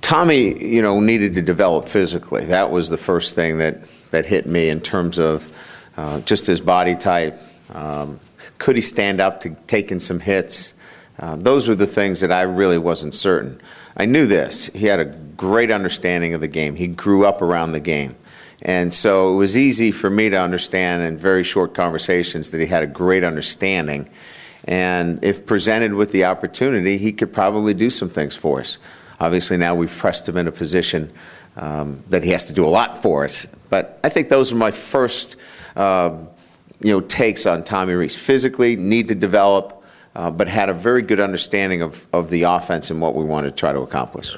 Tommy, needed to develop physically. That was the first thing that hit me in terms of just his body type. Could he stand up to taking some hits? Those were the things that I really wasn't certain. I knew this. He had a great understanding of the game. He grew up around the game. And so it was easy for me to understand in very short conversations that he had a great understanding. And if presented with the opportunity, he could probably do some things for us. Obviously now we've pressed him in a position that he has to do a lot for us. But I think those are my first takes on Tommy Rees. Physically, need to develop, but had a very good understanding of the offense and what we want to try to accomplish.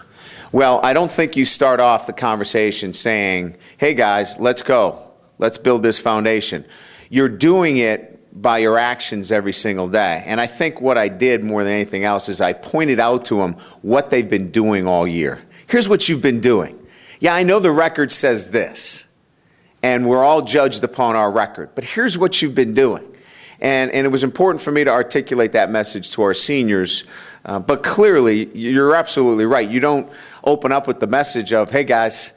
Well, I don't think you start off the conversation saying, hey guys, let's go. Let's build this foundation. You're doing it by your actions every single day. And I think what I did more than anything else is I pointed out to them what they've been doing all year. Here's what you've been doing. Yeah, I know the record says this, and we're all judged upon our record, but here's what you've been doing. And it was important for me to articulate that message to our seniors. But clearly, you're absolutely right. You don't open up with the message of, hey guys,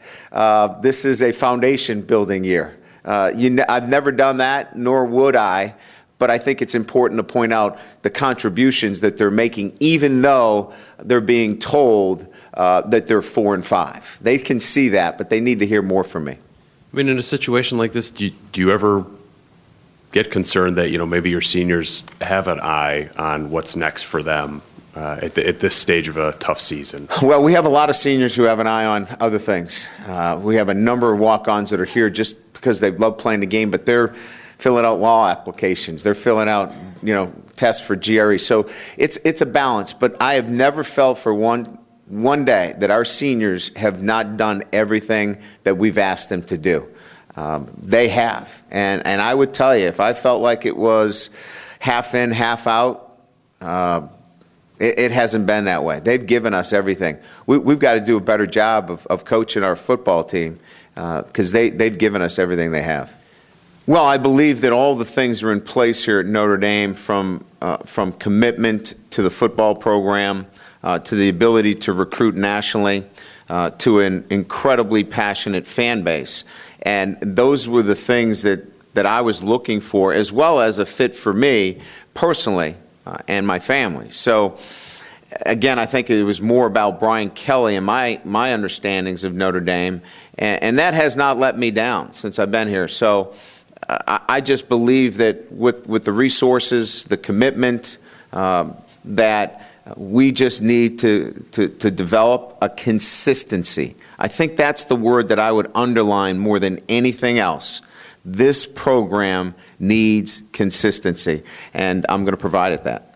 this is a foundation building year. I've never done that, nor would I. But I think it's important to point out the contributions that they're making, even though they're being told that they're 4 and 5. They can see that, but they need to hear more from me. I mean, in a situation like this, do you ever get concerned that maybe your seniors have an eye on what's next for them at this stage of a tough season? Well, we have a lot of seniors who have an eye on other things. We have a number of walk-ons that are here just because they love playing the game, but they're filling out law applications. They're filling out tests for GRE. So it's a balance. But I have never felt for one day that our seniors have not done everything that we've asked them to do. They have. And I would tell you, if I felt like it was half in, half out, it hasn't been that way. They've given us everything. We've got to do a better job of coaching our football team because they've given us everything they have. Well, I believe that all the things are in place here at Notre Dame, from commitment to the football program, to the ability to recruit nationally, to an incredibly passionate fan base. And those were the things that I was looking for, as well as a fit for me personally and my family. So, again, I think it was more about Brian Kelly and my understandings of Notre Dame, and that has not let me down since I've been here. So I just believe that with the resources, the commitment, that we just need to develop a consistency. I think that's the word that I would underline more than anything else. This program needs consistency, and I'm going to provide it that.